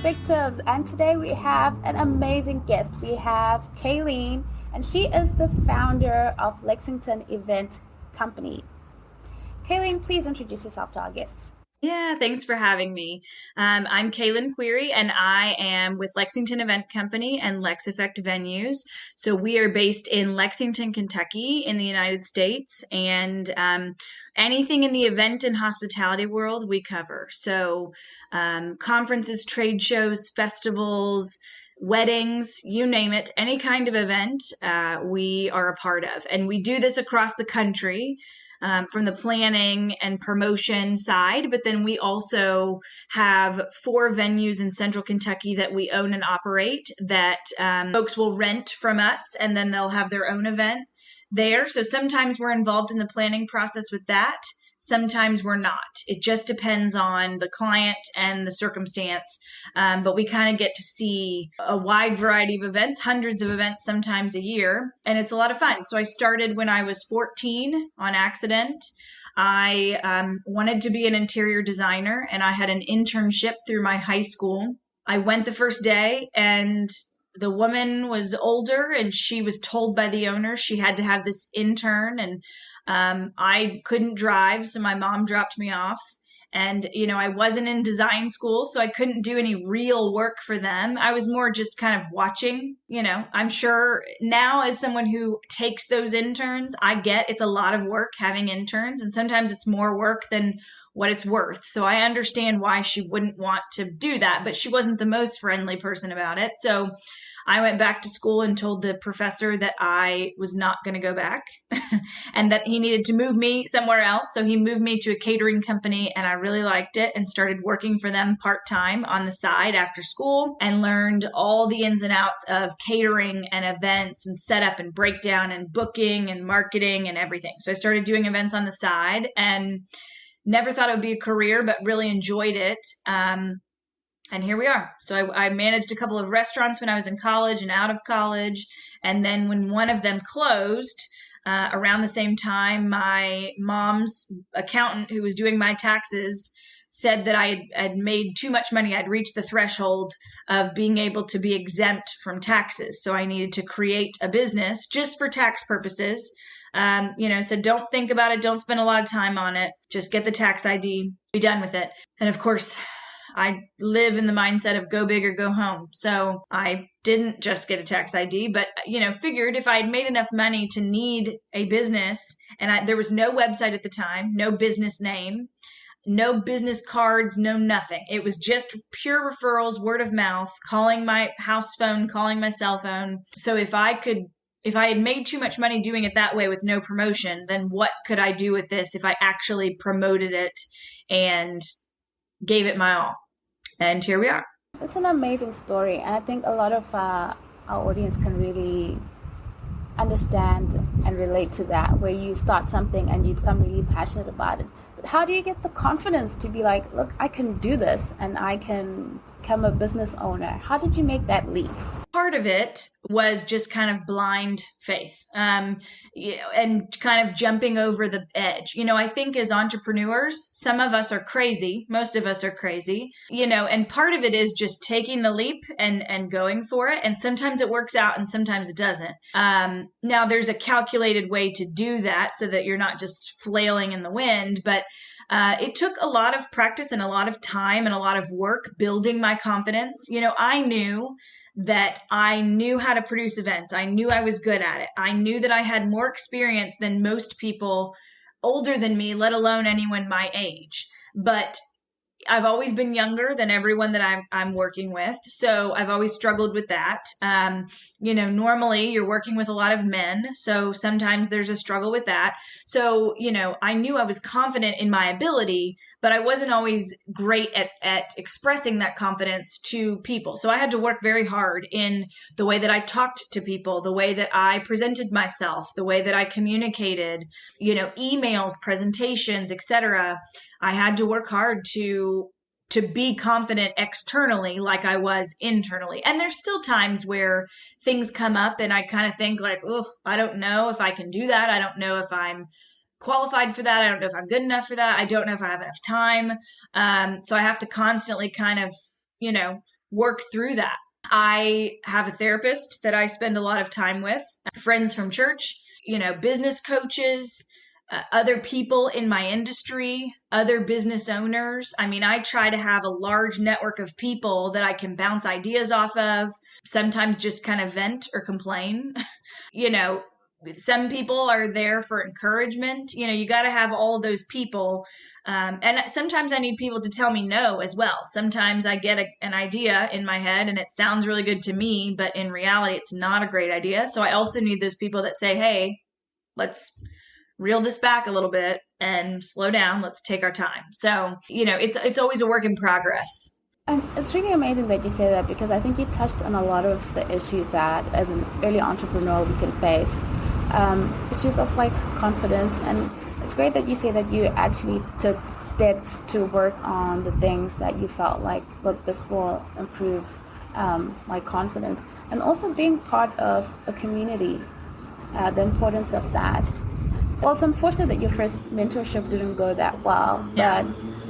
Perspectives, and today we have an amazing guest. We have Kaelyn, and she is the founder of Lexington Event Company. Kaelyn, please introduce yourself to our guests. Yeah, thanks for having me. I'm Kaelyn Query, and I am with Lexington Event Company and LexEffect Venues. So we are based in Lexington, Kentucky, in the United States, and anything in the event and hospitality world we cover. So conferences, trade shows, festivals, weddings, you name it, any kind of event we are a part of. And we do this across the country. From the planning and promotion side, but then we also have 4 venues in central Kentucky that we own and operate that folks will rent from us, and then they'll have their own event there. So sometimes we're involved in the planning process with that. Sometimes we're not. It just depends on the client and the circumstance. But we kind of get to see a wide variety of events, hundreds of events sometimes a year. And it's a lot of fun. So I started when I was 14 on accident. I wanted to be an interior designer, and I had an internship through my high school. I went the first day, and the woman was older, and she was told by the owner she had to have this intern, and I couldn't drive, so my mom dropped me off. And, I wasn't in design school, so I couldn't do any real work for them. I was more just kind of watching, I'm sure now as someone who takes those interns, I get it's a lot of work having interns, and sometimes it's more work than what it's worth. So I understand why she wouldn't want to do that, but she wasn't the most friendly person about it. So I went back to school and told the professor that I was not going to go back and that he needed to move me somewhere else. So he moved me to a catering company, and I really liked it and started working for them part-time on the side after school, and learned all the ins and outs of catering and events and setup and breakdown and booking and marketing and everything. So I started doing events on the side and never thought it would be a career, but really enjoyed it. And here we are. So I managed a couple of restaurants when I was in college and out of college. And then when one of them closed around the same time, my mom's accountant, who was doing my taxes, said that I had made too much money. I'd reached the threshold of being able to be exempt from taxes. So I needed to create a business just for tax purposes. Said, don't think about it. Don't spend a lot of time on it. Just get the tax ID, be done with it. And of course, I live in the mindset of go big or go home. So I didn't just get a tax ID, but, figured if I had made enough money to need a business, and there was no website at the time, no business name, no business cards, no nothing. It was just pure referrals, word of mouth, calling my house phone, calling my cell phone. So if I had made too much money doing it that way with no promotion, then what could I do with this if I actually promoted it and gave it my all? And here we are. It's an amazing story, and I think a lot of our audience can really understand and relate to that, where you start something and you become really passionate about it. But how do you get the confidence to be like, look, I can do this and I can become a business owner? How did you make that leap? Part of it was just kind of blind faith, and kind of jumping over the edge. I think as entrepreneurs, some of us are crazy. Most of us are crazy, and part of it is just taking the leap and going for it. And sometimes it works out and sometimes it doesn't. Now there's a calculated way to do that so that you're not just flailing in the wind, but it took a lot of practice and a lot of time and a lot of work building my confidence. I knew that I knew how to produce events. I knew I was good at it. I knew that I had more experience than most people older than me, let alone anyone my age. But I've always been younger than everyone that I'm working with. So I've always struggled with that. Normally you're working with a lot of men. So sometimes there's a struggle with that. So, I knew I was confident in my ability, but I wasn't always great at expressing that confidence to people. So I had to work very hard in the way that I talked to people, the way that I presented myself, the way that I communicated, emails, presentations, etc. I had to work hard to be confident externally like I was internally. And there's still times where things come up and I kind of think like, oh, I don't know if I can do that. I don't know if I'm qualified for that. I don't know if I'm good enough for that. I don't know if I have enough time. So I have to constantly kind of, work through that. I have a therapist that I spend a lot of time with, friends from church, business coaches, other people in my industry, other business owners. I mean, I try to have a large network of people that I can bounce ideas off of, sometimes just kind of vent or complain. Some people are there for encouragement. You got to have all of those people. And sometimes I need people to tell me no as well. Sometimes I get an idea in my head and it sounds really good to me, but in reality, it's not a great idea. So I also need those people that say, hey, let's reel this back a little bit and slow down. Let's take our time. So, it's always a work in progress. And it's really amazing that you say that, because I think you touched on a lot of the issues that as an early entrepreneur we can face. Issues of like confidence, and it's great that you say that you actually took steps to work on the things that you felt like, look, this will improve my confidence, and also being part of a community, the importance of that. Well, it's unfortunate that your first mentorship didn't go that well, but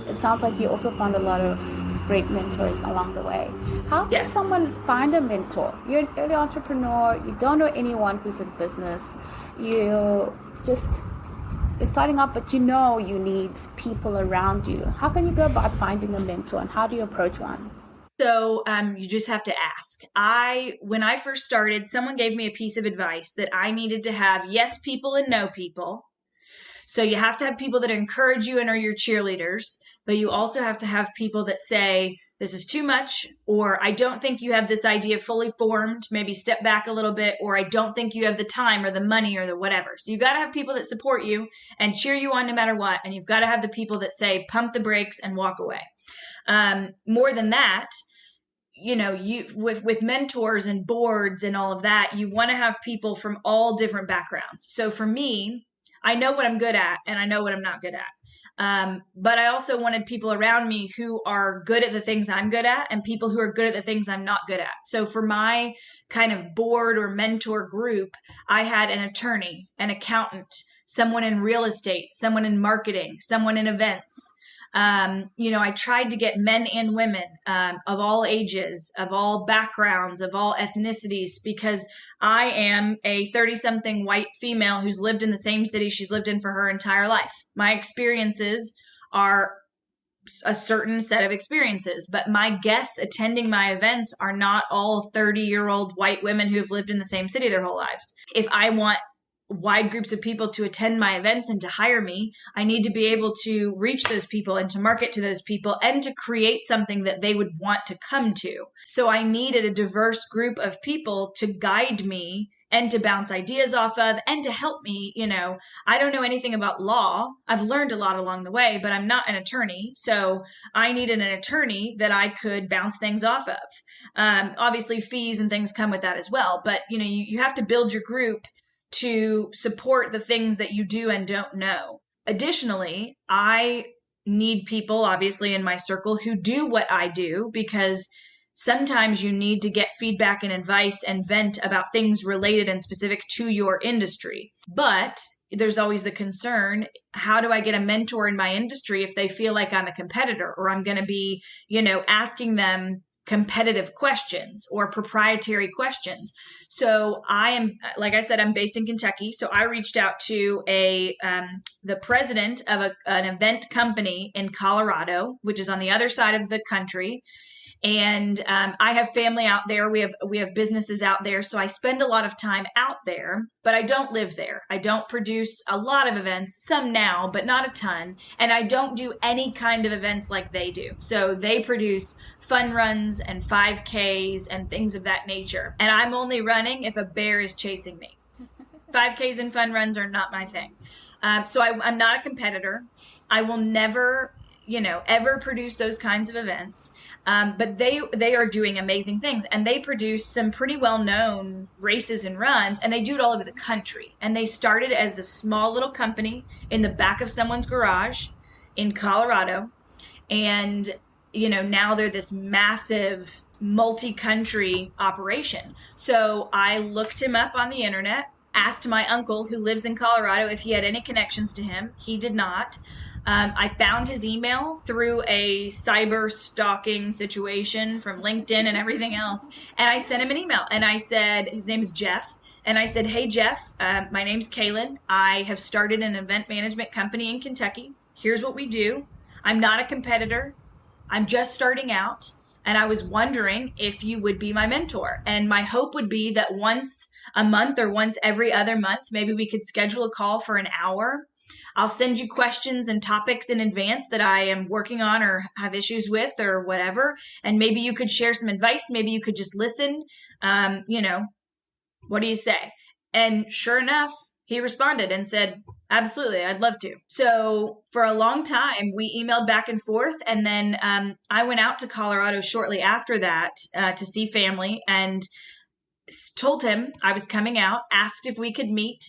it sounds like you also found a lot of great mentors along the way. How can someone find a mentor? You're an early entrepreneur, you don't know anyone who's in business, you're starting up, but you need people around you. How can you go about finding a mentor, and how do you approach one? So you just have to ask. When I first started, someone gave me a piece of advice that I needed to have yes people and no people. So you have to have people that encourage you and are your cheerleaders, but you also have to have people that say, this is too much, or I don't think you have this idea fully formed, maybe step back a little bit, or I don't think you have the time or the money or the whatever. So you got to have people that support you and cheer you on no matter what. And you've got to have the people that say, pump the brakes and walk away. More than that, with mentors and boards and all of that, you want to have people from all different backgrounds. So for me, I know what I'm good at and I know what I'm not good at. But I also wanted people around me who are good at the things I'm good at and people who are good at the things I'm not good at. So for my kind of board or mentor group, I had an attorney, an accountant, someone in real estate, someone in marketing, someone in events. I tried to get men and women of all ages, of all backgrounds, of all ethnicities, because I am a 30-something white female who's lived in the same city she's lived in for her entire life. My experiences are a certain set of experiences, but my guests attending my events are not all 30-year-old white women who have lived in the same city their whole lives. If I want wide groups of people to attend my events and to hire me, I need to be able to reach those people and to market to those people and to create something that they would want to come to. So I needed a diverse group of people to guide me and to bounce ideas off of and to help me. I don't know anything about law. I've learned a lot along the way, but I'm not an attorney. So I needed an attorney that I could bounce things off of. Obviously fees and things come with that as well. But you have to build your group to support the things that you do and don't know. Additionally, I need people obviously in my circle who do what I do, because sometimes you need to get feedback and advice and vent about things related and specific to your industry. But there's always the concern, how do I get a mentor in my industry if they feel like I'm a competitor, or I'm going to be, asking them competitive questions or proprietary questions. So I am, like I said, I'm based in Kentucky. So I reached out to the president of an event company in Colorado, which is on the other side of the country. And I have family out there. We have businesses out there. So I spend a lot of time out there, but I don't live there. I don't produce a lot of events, some now, but not a ton. And I don't do any kind of events like they do. So they produce fun runs and 5Ks and things of that nature. And I'm only running if a bear is chasing me. 5Ks and fun runs are not my thing. So I'm not a competitor. I will never ever produce those kinds of events. But they are doing amazing things, and they produce some pretty well-known races and runs, and they do it all over the country. And they started as a small little company in the back of someone's garage in Colorado. And, now they're this massive multi-country operation. So I looked him up on the internet, asked my uncle who lives in Colorado if he had any connections to him. He did not. I found his email through a cyber stalking situation from LinkedIn and everything else. And I sent him an email and I said, his name is Jeff. And I said, hey, Jeff, my name's Kaelyn. I have started an event management company in Kentucky. Here's what we do. I'm not a competitor. I'm just starting out. And I was wondering if you would be my mentor. And my hope would be that once a month or once every other month, maybe we could schedule a call for an hour. I'll send you questions and topics in advance that I am working on or have issues with or whatever. And maybe you could share some advice. Maybe you could just listen. What do you say? And sure enough, he responded and said, absolutely, I'd love to. So for a long time, we emailed back and forth. And then I went out to Colorado shortly after that to see family and told him I was coming out, asked if we could meet.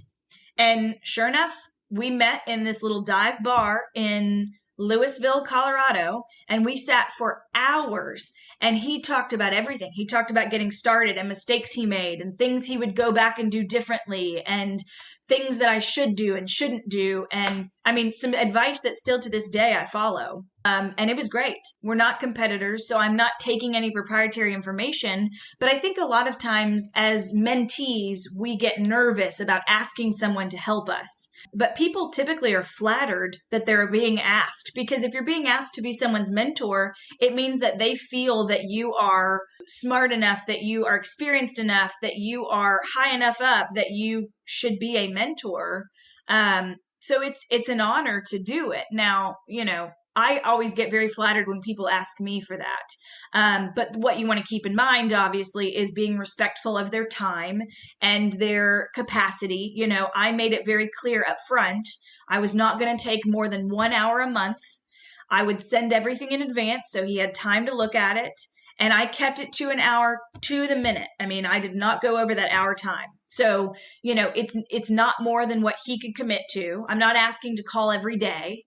And sure enough, we met in this little dive bar in Louisville, Colorado, and we sat for hours and he talked about everything. He talked about getting started and mistakes he made and things he would go back and do differently and things that I should do and shouldn't do. And I mean, some advice that still to this day I follow. And it was great. We're not competitors, so I'm not taking any proprietary information. But I think a lot of times as mentees, we get nervous about asking someone to help us. But people typically are flattered that they're being asked, because if you're being asked to be someone's mentor, it means that they feel that you are smart enough, that you are experienced enough, that you are high enough up, that you should be a mentor. So it's an honor to do it. Now, I always get very flattered when people ask me for that. But what you want to keep in mind, obviously, is being respectful of their time and their capacity. I made it very clear up front. I was not going to take more than 1 hour a month. I would send everything in advance so he had time to look at it. And I kept it to an hour to the minute. I mean, I did not go over that hour time. So, it's not more than what he could commit to. I'm not asking to call every day.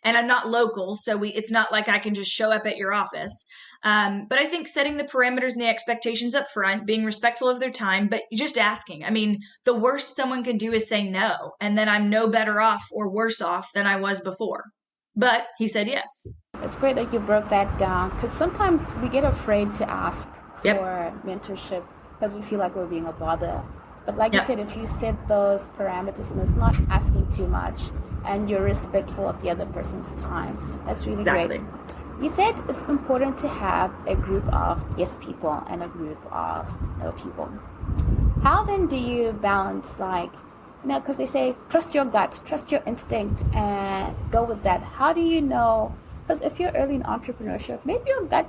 And I'm not local, so it's not like I can just show up at your office. But I think setting the parameters and the expectations up front, being respectful of their time, but just asking. I mean, the worst someone can do is say no, and then I'm no better off or worse off than I was before. But he said yes. It's great that you broke that down, because sometimes we get afraid to ask for mentorship because we feel like we're being a bother. But like you said, if you set those parameters and it's not asking too much and you're respectful of the other person's time, that's really great. You said it's important to have a group of yes people and a group of no people. How then do you balance, because they say trust your gut, trust your instinct, and go with that. How do you know? Because if you're early in entrepreneurship, maybe your gut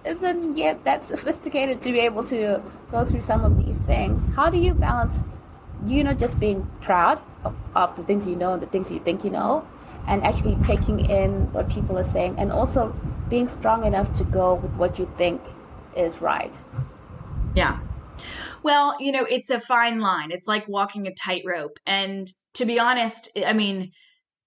isn't yet that sophisticated to be able to go through some of these things. How do you balance, just being proud of the things you know and the things you think you know, and actually taking in what people are saying, and also being strong enough to go with what you think is right? Yeah. Well, it's a fine line. It's like walking a tightrope. And to be honest, I mean,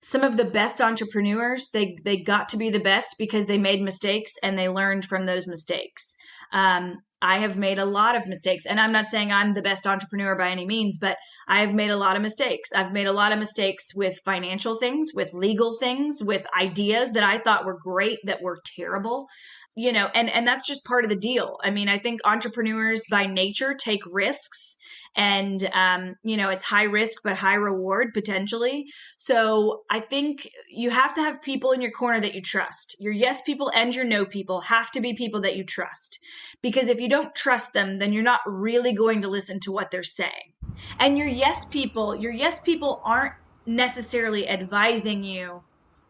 some of the best entrepreneurs, they got to be the best because they made mistakes and they learned from those mistakes. I have made a lot of mistakes, and I'm not saying I'm the best entrepreneur by any means, but I have made a lot of mistakes. I've made a lot of mistakes with financial things, with legal things, with ideas that I thought were great that were terrible. And that's just part of the deal. I mean, I think entrepreneurs by nature take risks, and, it's high risk, but high reward potentially. So I think you have to have people in your corner that you trust. Your yes people and your no people have to be people that you trust, because if you don't trust them, then you're not really going to listen to what they're saying. And your yes people aren't necessarily advising you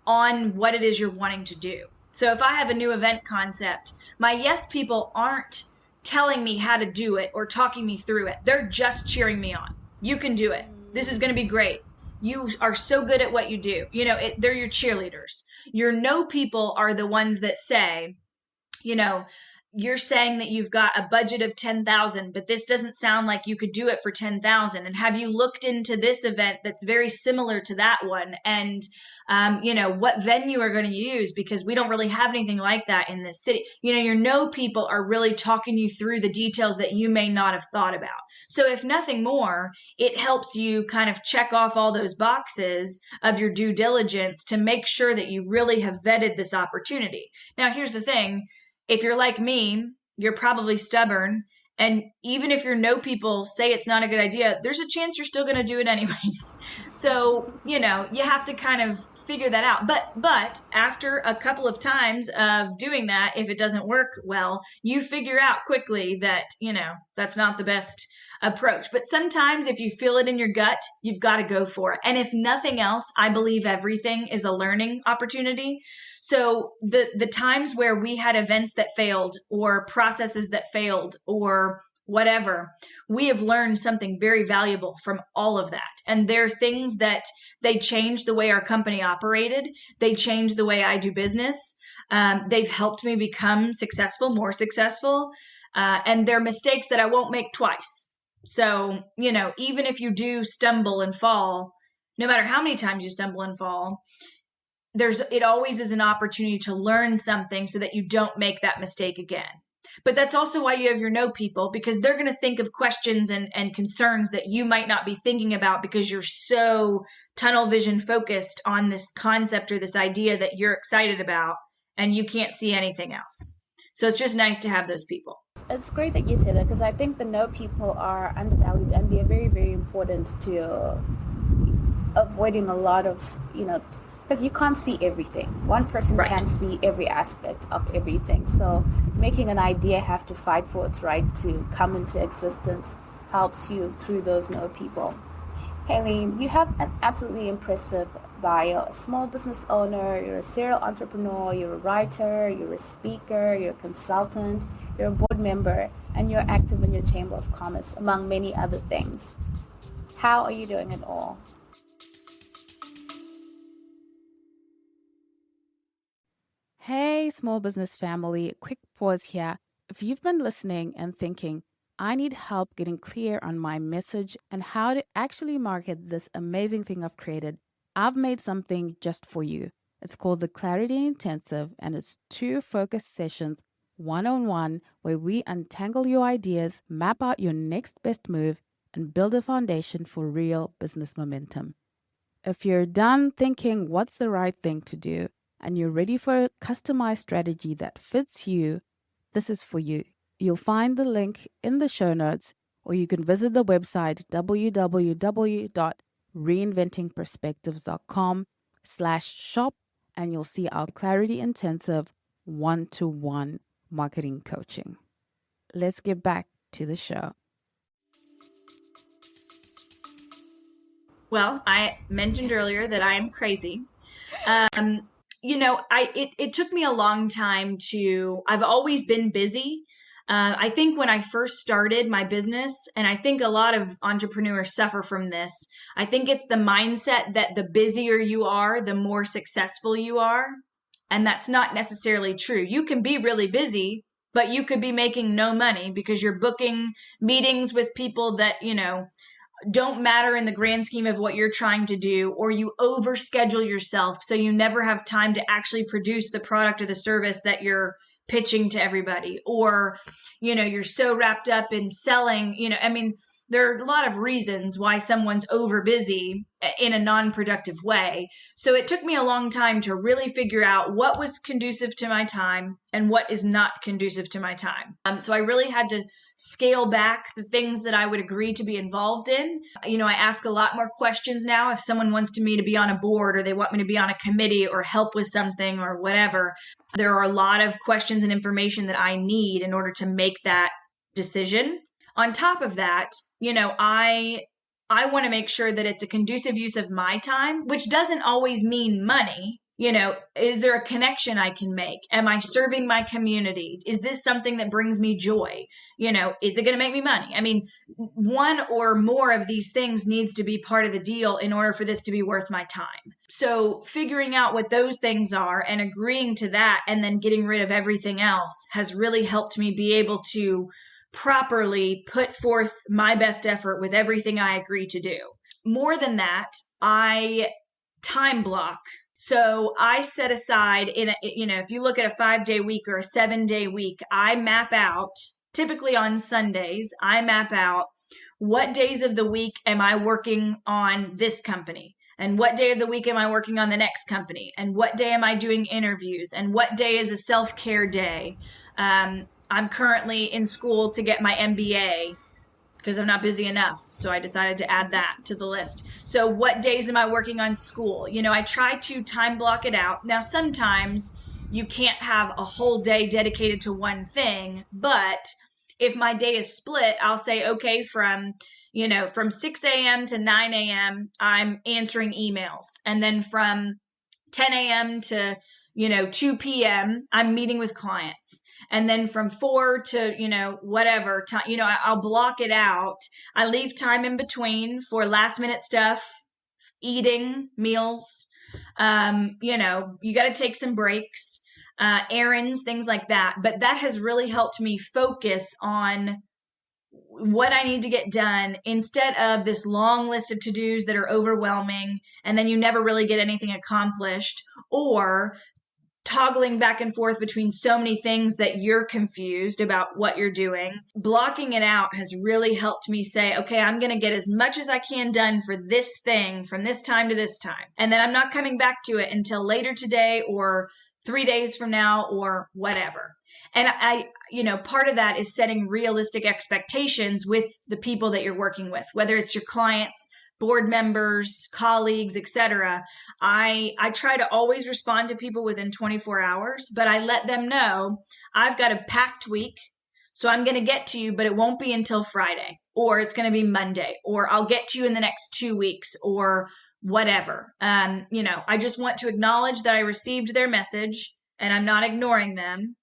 on what it is you're wanting to do. So if I have a new event concept, my yes people aren't telling me how to do it or talking me through it. They're just cheering me on. You can do it. This is going to be great. You are so good at what you do. They're your cheerleaders. Your no people are the ones that say, you're saying that you've got a budget of 10,000, but this doesn't sound like you could do it for 10,000. And have you looked into this event that's very similar to that one? And, what venue are going to use, because we don't really have anything like that in this city. Your people are really talking you through the details that you may not have thought about. So if nothing more, it helps you kind of check off all those boxes of your due diligence to make sure that you really have vetted this opportunity. Now, here's the thing. If you're like me, you're probably stubborn. And even if people say it's not a good idea, there's a chance you're still going to do it anyways. So, you have to kind of figure that out. But after a couple of times of doing that, if it doesn't work well, you figure out quickly that, that's not the best approach. But sometimes if you feel it in your gut, you've got to go for it. And if nothing else, I believe everything is a learning opportunity. So the times where we had events that failed or processes that failed or whatever, we have learned something very valuable from all of that. And there are things that they changed the way our company operated. They changed the way I do business. They've helped me become more successful. And they're mistakes that I won't make twice. So, even if you do stumble and fall, no matter how many times you stumble and fall, it always is an opportunity to learn something so that you don't make that mistake again. But that's also why you have your people, because they're going to think of questions and concerns that you might not be thinking about because you're so tunnel vision focused on this concept or this idea that you're excited about and you can't see anything else. So it's just nice to have those people. It's great that you say that, because I think the no people are undervalued and they're very, very important to avoiding a lot of, because you can't see everything. One person Right. can't see every aspect of everything. So making an idea have to fight for its right to come into existence helps you through those no people. Kaelyn, you have an absolutely impressive bio. A small business owner, you're a serial entrepreneur, you're a writer, you're a speaker, you're a consultant, you're a board member, and you're active in your Chamber of Commerce, among many other things. How are you doing it all? Hey, small business family, quick pause here. If you've been listening and thinking, I need help getting clear on my message and how to actually market this amazing thing I've created, I've made something just for you. It's called the Clarity Intensive, and it's 2 focused sessions, one-on-one, where we untangle your ideas, map out your next best move, and build a foundation for real business momentum. If you're done thinking what's the right thing to do, and you're ready for a customized strategy that fits you, this is for you. You'll find the link in the show notes, or you can visit the website www.reinventingperspectives.com/shop, and you'll see our Clarity Intensive 1-to-1 marketing coaching. Let's get back to the show. Well, I mentioned earlier that I am crazy. It took me a long time I've always been busy. I think when I first started my business, and I think a lot of entrepreneurs suffer from this, I think it's the mindset that the busier you are, the more successful you are. And that's not necessarily true. You can be really busy, but you could be making no money because you're booking meetings with people that, don't matter in the grand scheme of what you're trying to do, or you overschedule yourself so you never have time to actually produce the product or the service that you're pitching to everybody, or you're so wrapped up in selling. There are a lot of reasons why someone's over busy in a non-productive way. So it took me a long time to really figure out what was conducive to my time and what is not conducive to my time. So I really had to scale back the things that I would agree to be involved in. I ask a lot more questions now. If someone wants me to be on a board, or they want me to be on a committee or help with something or whatever, there are a lot of questions and information that I need in order to make that decision. On top of that, I want to make sure that it's a conducive use of my time, which doesn't always mean money. Is there a connection I can make? Am I serving my community? Is this something that brings me joy? Is it going to make me money? I mean, one or more of these things needs to be part of the deal in order for this to be worth my time. So figuring out what those things are and agreeing to that and then getting rid of everything else has really helped me be able to properly put forth my best effort with everything I agree to do. More than that, I time block. So I set aside if you look at a 5-day week or a 7-day week, I map out, typically on Sundays, I map out what days of the week am I working on this company, and what day of the week am I working on the next company, and what day am I doing interviews, and what day is a self-care day. I'm currently in school to get my MBA because I'm not busy enough. So I decided to add that to the list. So what days am I working on school? I try to time block it out. Now, sometimes you can't have a whole day dedicated to one thing, but if my day is split, I'll say, okay, from 6 a.m. to 9 a.m., I'm answering emails. And then from 10 a.m. to 2 p.m., I'm meeting with clients. And then from 4 to, whatever time, I'll block it out. I leave time in between for last minute stuff, eating, meals. You got to take some breaks, errands, things like that. But that has really helped me focus on what I need to get done instead of this long list of to-dos that are overwhelming. And then you never really get anything accomplished, or toggling back and forth between so many things that you're confused about what you're doing. Blocking it out has really helped me say, okay, I'm going to get as much as I can done for this thing from this time to this time. And then I'm not coming back to it until later today or 3 days from now or whatever. And part of that is setting realistic expectations with the people that you're working with, whether it's your clients, board members, colleagues, etc. I try to always respond to people within 24 hours, but I let them know I've got a packed week, so I'm going to get to you, but it won't be until Friday, or it's going to be Monday, or I'll get to you in the next 2 weeks, or whatever. I just want to acknowledge that I received their message and I'm not ignoring them.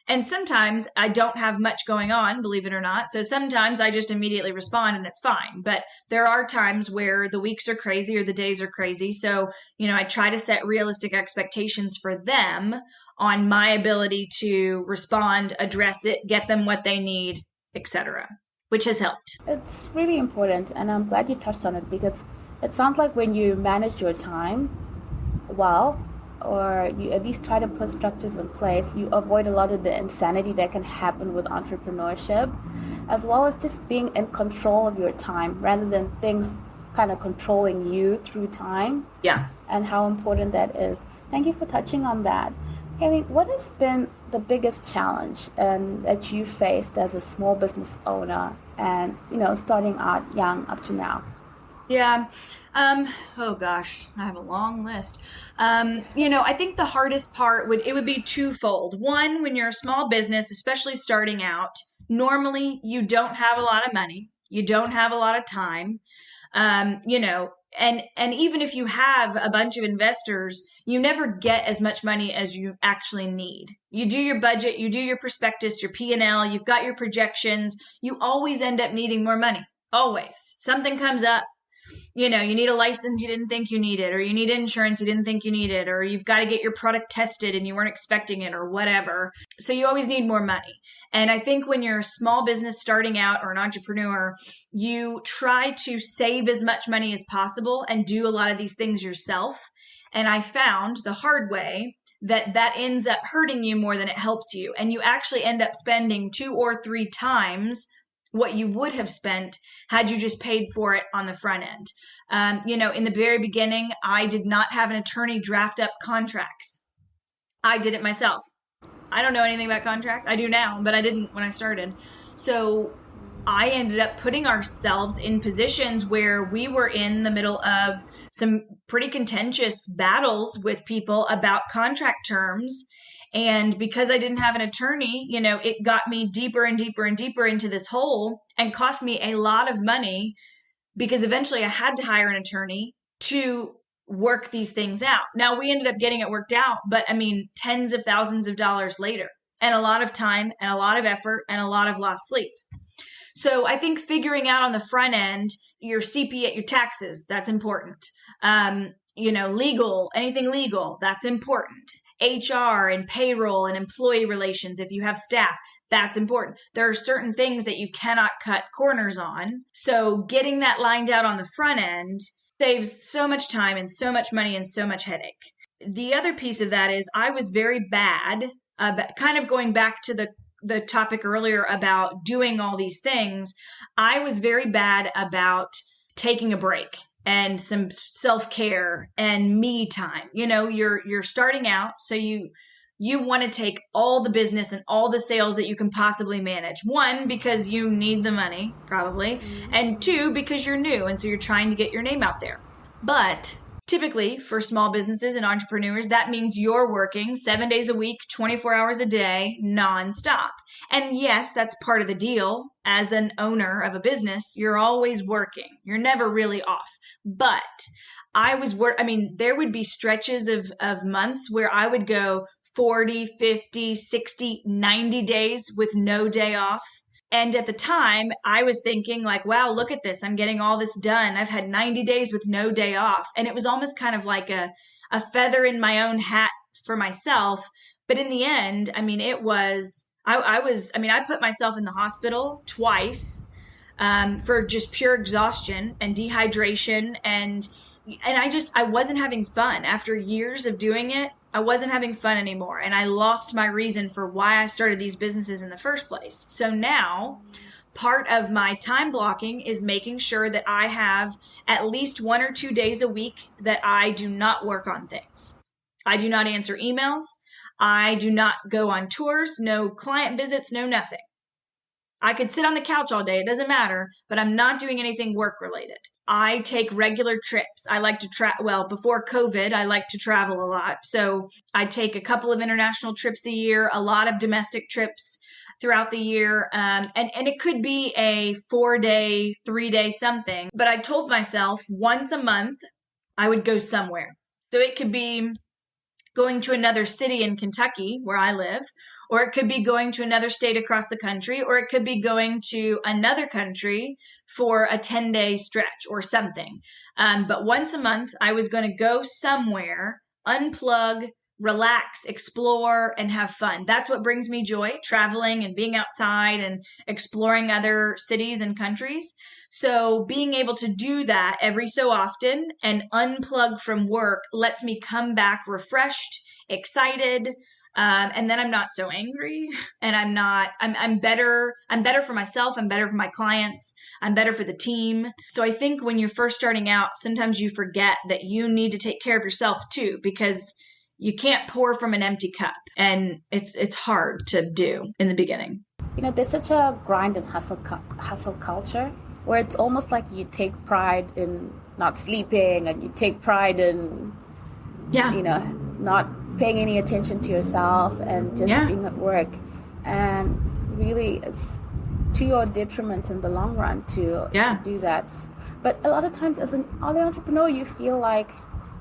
And sometimes I don't have much going on, believe it or not. So sometimes I just immediately respond and it's fine. But there are times where the weeks are crazy or the days are crazy. So, I try to set realistic expectations for them on my ability to respond, address it, get them what they need, etc., which has helped. It's really important. And I'm glad you touched on it, because it sounds like when you manage your time well, or you at least try to put structures in place, you avoid a lot of the insanity that can happen with entrepreneurship, as well as just being in control of your time rather than things kind of controlling you through time. Yeah. And how important that is. Thank you for touching on that. Kaelyn, what has been the biggest challenge that you faced as a small business owner and, starting out young up to now? Yeah. Oh gosh, I have a long list. I think the hardest part would be twofold. One, when you're a small business, especially starting out, normally you don't have a lot of money. You don't have a lot of time. And even if you have a bunch of investors, you never get as much money as you actually need. You do your budget, you do your prospectus, your P&L, you've got your projections. You always end up needing more money. Always. Something comes up. You need a license you didn't think you needed, or you need insurance you didn't think you needed, or you've got to get your product tested and you weren't expecting it, or whatever. So you always need more money. And I think when you're a small business starting out or an entrepreneur, you try to save as much money as possible and do a lot of these things yourself. And I found the hard way that ends up hurting you more than it helps you. And you actually end up spending 2 or 3 times what you would have spent had you just paid for it on the front end. In the very beginning, I did not have an attorney draft up contracts. I did it myself. I don't know anything about contracts. I do now, but I didn't when I started. So I ended up putting ourselves in positions where we were in the middle of some pretty contentious battles with people about contract terms. And because I didn't have an attorney, it got me deeper and deeper and deeper into this hole and cost me a lot of money, because eventually I had to hire an attorney to work these things out. Now we ended up getting it worked out, but I mean, tens of thousands of dollars later, and a lot of time and a lot of effort and a lot of lost sleep. So I think figuring out on the front end, your CPA, your taxes, that's important. Legal, anything legal, that's important. HR and payroll and employee relations, if you have staff, that's important. There are certain things that you cannot cut corners on. So getting that lined out on the front end saves so much time and so much money and so much headache. The other piece of that is I was very bad, kind of going back to the topic earlier about doing all these things. I was very bad about taking a break and some self-care and me time. You're starting out, so you want to take all the business and all the sales that you can possibly manage. One, because you need the money, probably. And two, because you're new. And so you're trying to get your name out there. But typically for small businesses and entrepreneurs, that means you're working 7 days a week, 24 hours a day, nonstop. And yes, that's part of the deal. As an owner of a business, you're always working. You're never really off. But there would be stretches of months where I would go 40, 50, 60, 90 days with no day off. And at the time, I was thinking like, wow, look at this. I'm getting all this done. I've had 90 days with no day off. And it was almost kind of like a feather in my own hat for myself. But in the end, I put myself in the hospital twice for just pure exhaustion and dehydration. And I wasn't having fun. After years of doing it, I wasn't having fun anymore. And I lost my reason for why I started these businesses in the first place. So now part of my time blocking is making sure that I have at least 1 or 2 days a week that I do not work on things. I do not answer emails. I do not go on tours, no client visits, no nothing. I could sit on the couch all day. It doesn't matter, but I'm not doing anything work related. I take regular trips. I like to before COVID, I like to travel a lot. So I take a couple of international trips a year, a lot of domestic trips throughout the year. And it could be a 4-day, 3-day something, but I told myself once a month I would go somewhere. So it could be going to another city in Kentucky where I live, or it could be going to another state across the country, or it could be going to another country for a 10-day stretch or something. But once a month, I was going to go somewhere, unplug, relax, explore, and have fun. That's what brings me joy, traveling and being outside and exploring other cities and countries. So being able to do that every so often and unplug from work lets me come back refreshed, excited, and then I'm not so angry, and I'm better for myself. I'm better for my clients. I'm better for the team. So I think when you're first starting out, sometimes you forget that you need to take care of yourself too, because you can't pour from an empty cup, and it's hard to do in the beginning. There's such a grind and hustle culture where it's almost like you take pride in not sleeping, and you take pride in, not paying any attention to yourself and just being at work. And really, it's to your detriment in the long run to do that. But a lot of times as an early entrepreneur, you feel like,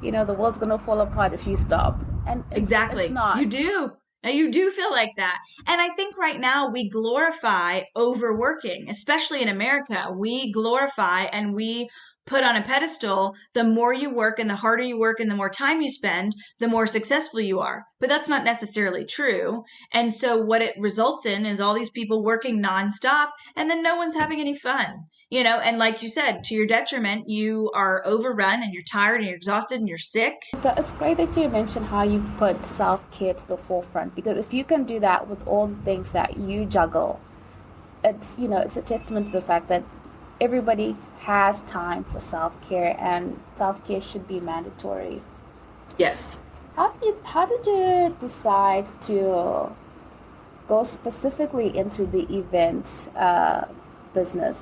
the world's going to fall apart if you stop. And exactly. It's not. You do. You do feel like that. And I think right now we glorify overworking, especially in America. We glorify and we put on a pedestal the more you work and the harder you work and the more time you spend, the more successful you are. But that's not necessarily true. And so what it results in is all these people working nonstop, and then no one's having any fun. And like you said, to your detriment, you are overrun and you're tired and you're exhausted and you're sick. So it's great that you mentioned how you put self-care to the forefront, because if you can do that with all the things that you juggle, it's a testament to the fact that everybody has time for self-care, and self-care should be mandatory. Yes. How did you decide to go specifically into the event business?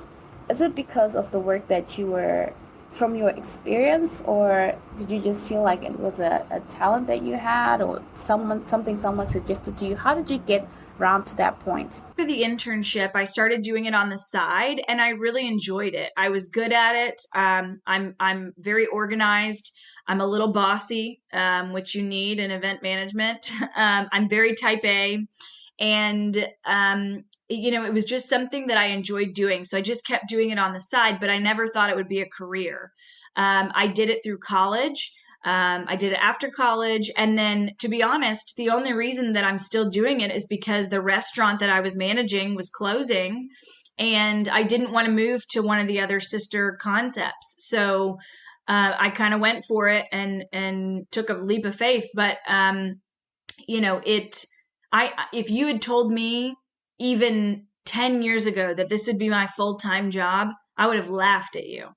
Is it because of the work that you were from your experience, or did you just feel like it was a talent that you had, or someone suggested to you? How did you get around to that point? For the internship, I started doing it on the side, and I really enjoyed it. I was good at it. I'm very organized. I'm a little bossy, which you need in event management. I'm very type A. And, it was just something that I enjoyed doing. So I just kept doing it on the side, but I never thought it would be a career. I did it through college. I did it after college. And then, to be honest, the only reason that I'm still doing it is because the restaurant that I was managing was closing, and I didn't want to move to one of the other sister concepts. So I kind of went for it and took a leap of faith. But if you had told me even 10 years ago that this would be my full-time job, I would have laughed at you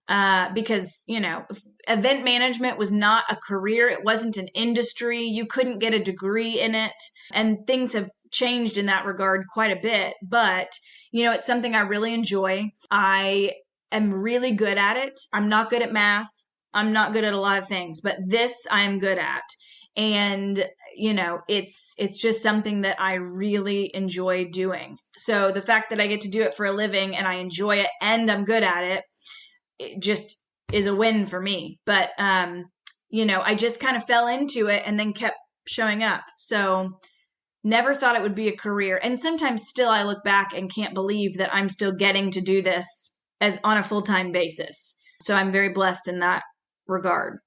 because, event management was not a career. It wasn't an industry. You couldn't get a degree in it. And things have changed in that regard quite a bit. But, it's something I really enjoy. I am really good at it. I'm not good at math. I'm not good at a lot of things, but this I am good at. And, it's just something that I really enjoy doing. So the fact that I get to do it for a living and I enjoy it and I'm good at it, it just is a win for me. But, I just kind of fell into it and then kept showing up. So never thought it would be a career. And sometimes still I look back and can't believe that I'm still getting to do this as on a full-time basis. So I'm very blessed in that regard.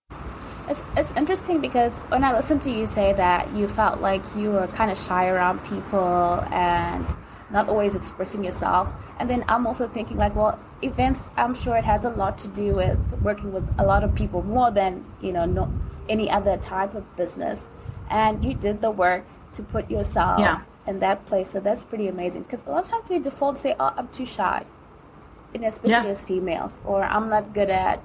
It's interesting because when I listened to you say that you felt like you were kind of shy around people and not always expressing yourself. And then I'm also thinking like, well, events, I'm sure it has a lot to do with working with a lot of people more than, no, any other type of business. And you did the work to put yourself in that place. So that's pretty amazing. Because a lot of times we default to say, oh, I'm too shy. And especially as females, or I'm not good at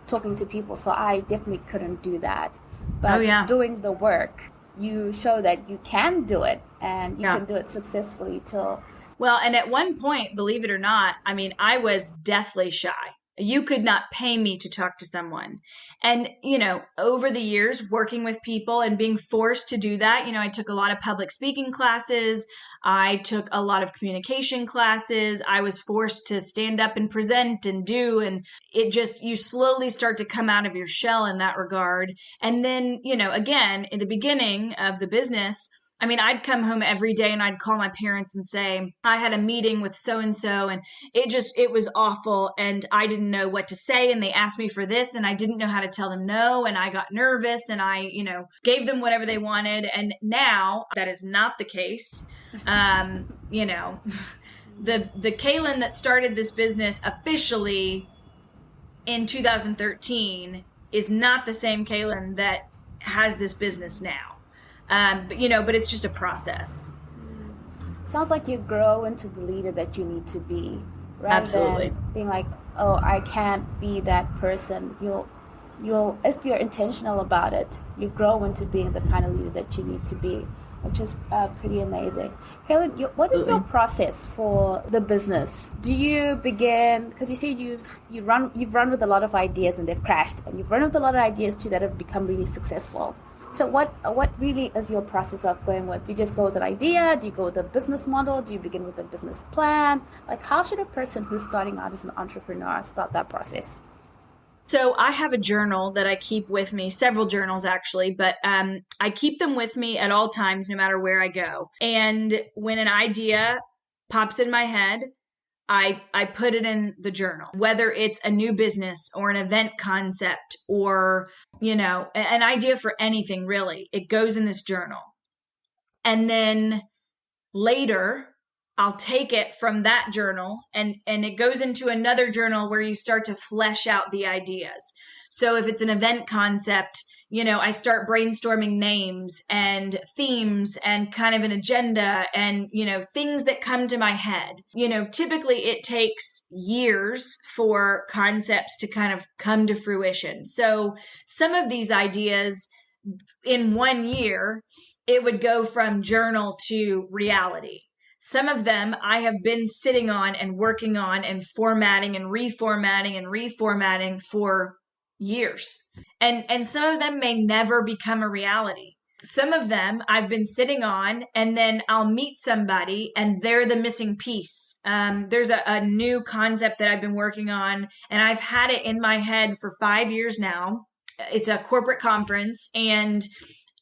talking to people, so I definitely couldn't do that. But doing the work, you show that you can do it, and you can do it successfully till. Well, and at one point, believe it or not, I was deathly shy. You could not pay me to talk to someone. And, over the years, working with people and being forced to do that, I took a lot of public speaking classes. I took a lot of communication classes. I was forced to stand up and present and do, and you slowly start to come out of your shell in that regard. And then, again, in the beginning of the business, I'd come home every day and I'd call my parents and say, I had a meeting with so-and-so and it was awful and I didn't know what to say. And they asked me for this and I didn't know how to tell them no. And I got nervous and I, gave them whatever they wanted. And now that is not the case. The Kaelyn that started this business officially in 2013 is not the same Kaelyn that has this business now. But it's just a process. Sounds like you grow into the leader that you need to be, rather Absolutely. than being like, oh, I can't be that person. You'll if you're intentional about it, you grow into being the kind of leader that you need to be, which is pretty amazing. Kaelyn, what is your process for the business? Do you begin, because you said you've run with a lot of ideas and they've crashed, and you've run with a lot of ideas too that have become really successful. So what really is your process of going with? Do you just go with an idea? Do you go with a business model? Do you begin with a business plan? Like, how should a person who's starting out as an entrepreneur start that process? So I have a journal that I keep with me, several journals actually, but I keep them with me at all times, no matter where I go. And when an idea pops in my head, I put it in the journal, whether it's a new business or an event concept or, an idea for anything really. It goes in this journal. And then later, I'll take it from that journal and it goes into another journal where you start to flesh out the ideas. So if it's an event concept, I start brainstorming names and themes and kind of an agenda and, things that come to my head. Typically it takes years for concepts to kind of come to fruition. So some of these ideas in 1 year, it would go from journal to reality. Some of them I have been sitting on and working on and formatting and reformatting for years. And some of them may never become a reality. Some of them I've been sitting on and then I'll meet somebody and they're the missing piece. There's a new concept that I've been working on and I've had it in my head for 5 years now. it's a corporate conference, and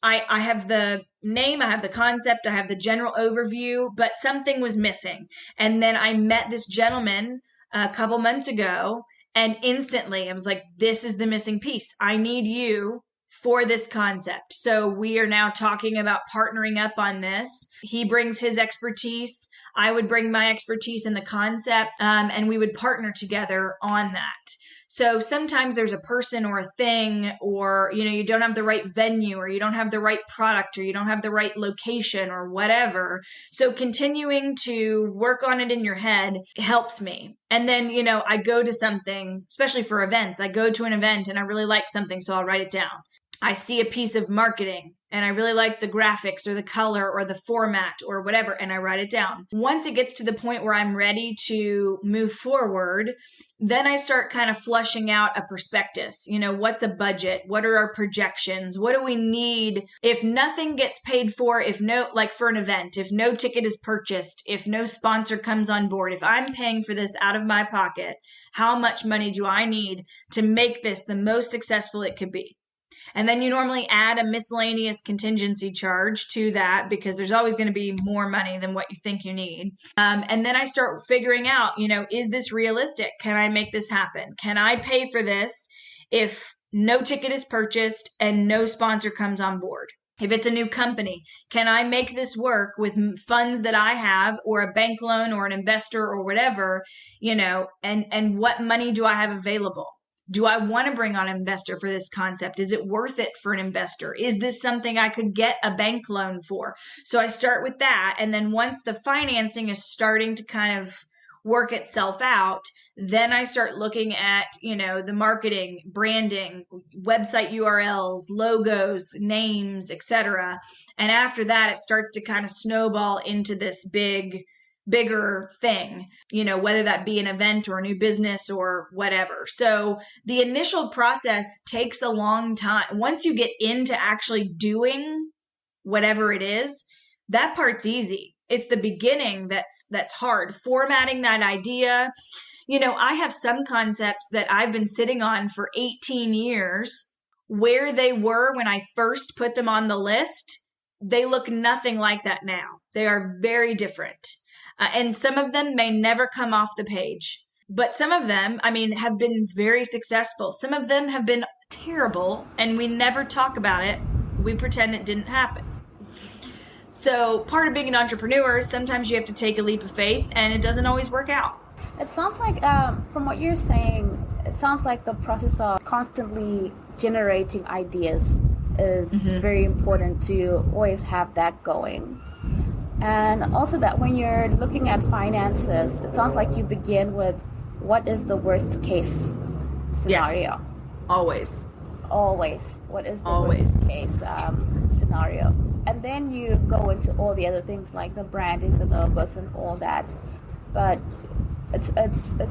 I have the name, I have the concept, I have the general overview, but something was missing. And then I met this gentleman a couple months ago, and instantly I was like, this is the missing piece. I need you for this concept. So we are now talking about partnering up on this. He brings his expertise. I would bring my expertise in the concept, and we would partner together on that. So sometimes there's a person or a thing, or, you don't have the right venue, or you don't have the right product, or you don't have the right location or whatever. So continuing to work on it in your head helps me. And then, I go to something, especially for events, I go to an event and I really like something, so I'll write it down. I see a piece of marketing and I really like the graphics or the color or the format or whatever, and I write it down. Once it gets to the point where I'm ready to move forward, then I start kind of flushing out a prospectus. What's a budget? What are our projections? What do we need if nothing gets paid for, like for an event, if no ticket is purchased, if no sponsor comes on board, if I'm paying for this out of my pocket, how much money do I need to make this the most successful it could be? And then you normally add a miscellaneous contingency charge to that, because there's always going to be more money than what you think you need. And then I start figuring out, is this realistic? Can I make this happen? Can I pay for this if no ticket is purchased and no sponsor comes on board? If it's a new company, can I make this work with funds that I have, or a bank loan, or an investor, or whatever, and what money do I have available? Do I want to bring on an investor for this concept? Is it worth it for an investor? Is this something I could get a bank loan for? So I start with that. And then once the financing is starting to kind of work itself out, then I start looking at, the marketing, branding, website URLs, logos, names, etc. And after that, it starts to kind of snowball into this bigger thing, whether that be an event or a new business or whatever. So the initial process takes a long time. Once you get into actually doing whatever it is, that part's easy. It's the beginning that's hard. Formatting that idea. I have some concepts that I've been sitting on for 18 years. Where they were when I first put them on the list, they look nothing like that now. They are very different. And some of them may never come off the page. But some of them, have been very successful. Some of them have been terrible, and we never talk about it. We pretend it didn't happen. So part of being an entrepreneur is sometimes you have to take a leap of faith, and it doesn't always work out. It sounds like, from what you're saying, it sounds like the process of constantly generating ideas is very important to always have that going. And also that when you're looking at finances, it sounds like you begin with what is the worst case scenario? Yes, always. What is the worst case scenario? And then you go into all the other things like the branding, the logos, and all that. But it's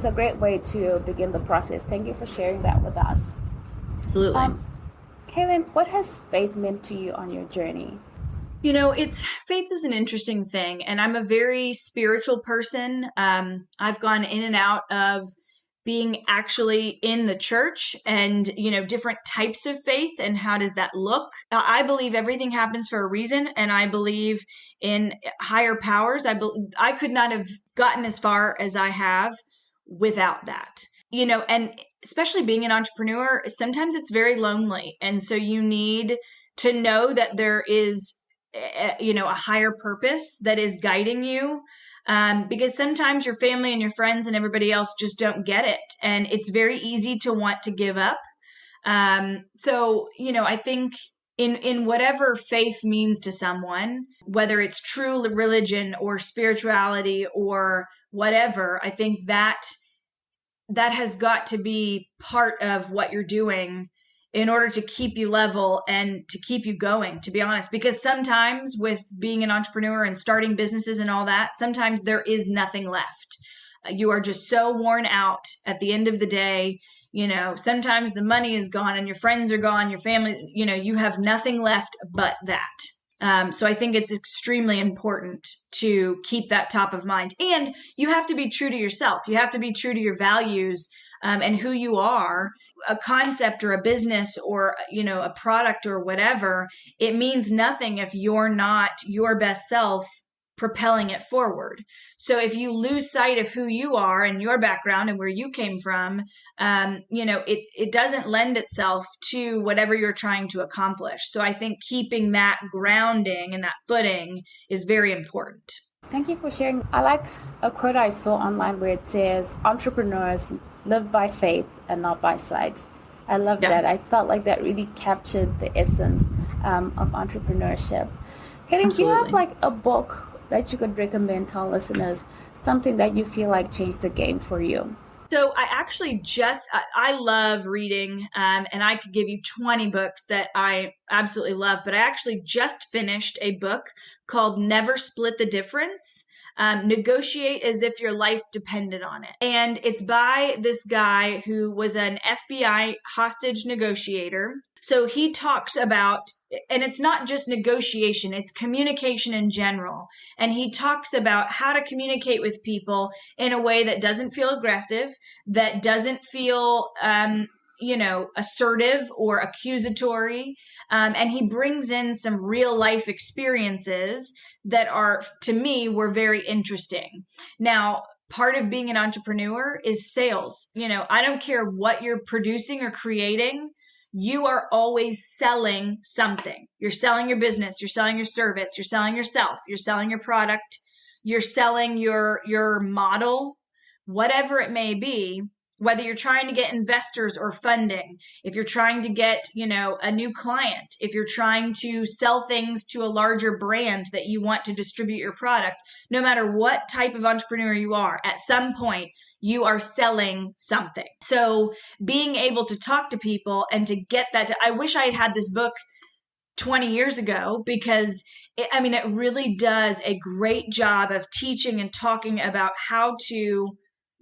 a great way to begin the process. Thank you for sharing that with us. Absolutely. Kaelyn, what has faith meant to you on your journey? Faith is an interesting thing, and I'm a very spiritual person. I've gone in and out of being actually in the church and, different types of faith and how does that look? I believe everything happens for a reason, and I believe in higher powers. I could not have gotten as far as I have without that. And especially being an entrepreneur, sometimes it's very lonely. And so you need to know that there is a higher purpose that is guiding you, because sometimes your family and your friends and everybody else just don't get it, and it's very easy to want to give up. So I think in whatever faith means to someone, whether it's true religion or spirituality or whatever, I think that has got to be part of what you're doing in order to keep you level and to keep you going, to be honest. Because sometimes with being an entrepreneur and starting businesses and all that, sometimes there is nothing left. You are just so worn out at the end of the day. Sometimes the money is gone and your friends are gone, your family, you have nothing left but that. So I think it's extremely important to keep that top of mind. And you have to be true to yourself. You have to be true to your values. and who you are, a concept or a business or, a product or whatever, it means nothing if you're not your best self propelling it forward. So if you lose sight of who you are and your background and where you came from, it doesn't lend itself to whatever you're trying to accomplish. So I think keeping that grounding and that footing is very important. Thank you for sharing. I like a quote I saw online where it says, entrepreneurs live by faith and not by sight. I love that. I felt like that really captured the essence of entrepreneurship. Kaelyn, do you have like a book that you could recommend to our listeners, something that you feel like changed the game for you? So I actually I love reading, and I could give you 20 books that I absolutely love, but I actually just finished a book called Never Split the Difference. Negotiate as if your life depended on it. And it's by this guy who was an FBI hostage negotiator. So he talks about, and it's not just negotiation, it's communication in general. And he talks about how to communicate with people in a way that doesn't feel aggressive, that doesn't feel, assertive or accusatory. And he brings in some real life experiences that are, to me, were very interesting. Now, part of being an entrepreneur is sales. I don't care what you're producing or creating. You are always selling something. You're selling your business, you're selling your service, you're selling yourself, you're selling your product, you're selling your model, whatever it may be. Whether you're trying to get investors or funding, if you're trying to get, a new client, if you're trying to sell things to a larger brand that you want to distribute your product, no matter what type of entrepreneur you are, at some point you are selling something. So being able to talk to people and to get that, I wish I had this book 20 years ago, because it really does a great job of teaching and talking about how to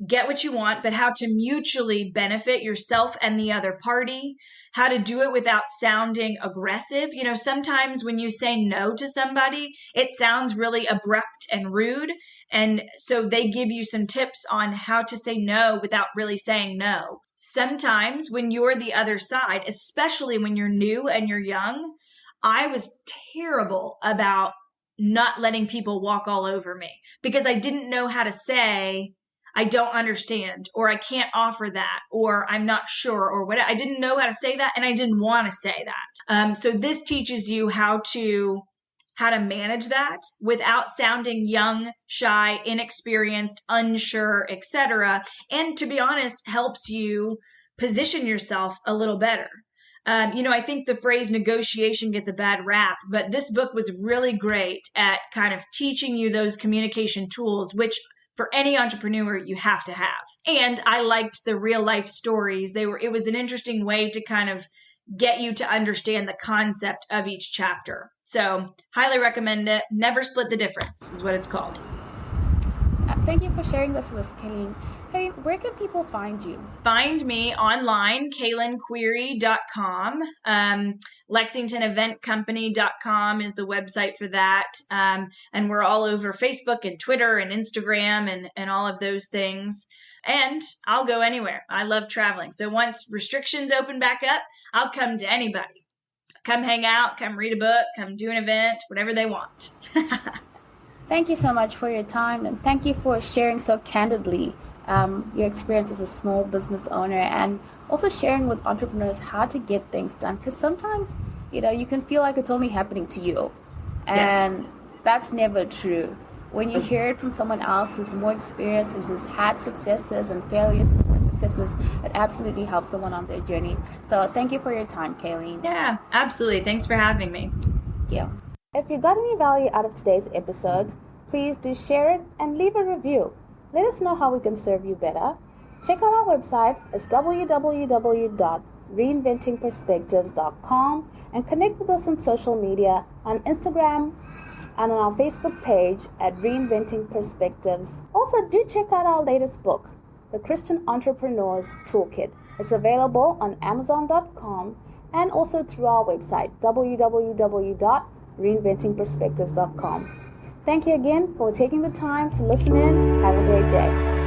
get what you want, but how to mutually benefit yourself and the other party, how to do it without sounding aggressive. Sometimes when you say no to somebody, it sounds really abrupt and rude. And so they give you some tips on how to say no without really saying no. Sometimes when you're the other side, especially when you're new and you're young, I was terrible about not letting people walk all over me because I didn't know how to say, I don't understand, or I can't offer that, or I'm not sure, or what. I didn't know how to say that, and I didn't want to say that. So this teaches you how to manage that without sounding young, shy, inexperienced, unsure, etc. And to be honest, helps you position yourself a little better. I think the phrase negotiation gets a bad rap, but this book was really great at kind of teaching you those communication tools, which for any entrepreneur you have to have. And I liked the real life stories. It was an interesting way to kind of get you to understand the concept of each chapter. So highly recommend it. Never Split the Difference is what it's called. Thank you for sharing this with us, Kaelyn. Hey, where can people find you? Find me online, KaelynQuery.com. LexingtonEventCompany.com is the website for that. And we're all over Facebook and Twitter and Instagram and all of those things. And I'll go anywhere. I love traveling. So once restrictions open back up, I'll come to anybody. Come hang out, come read a book, come do an event, whatever they want. Thank you so much for your time, and thank you for sharing so candidly your experience as a small business owner, and also sharing with entrepreneurs how to get things done. Because sometimes, you can feel like it's only happening to you, and that's never true. When you hear it from someone else who's more experienced and who's had successes and failures and more successes, it absolutely helps someone on their journey. So thank you for your time, Kaelyn. Yeah, absolutely. Thanks for having me. Yeah. If you got any value out of today's episode, please do share it and leave a review. Let us know how we can serve you better. Check out our website. It's www.reinventingperspectives.com, and connect with us on social media on Instagram and on our Facebook page at Reinventing Perspectives. Also, do check out our latest book, The Christian Entrepreneur's Toolkit. It's available on Amazon.com and also through our website, www.reinventingperspectives.com. Thank you again for taking the time to listen in. Have a great day.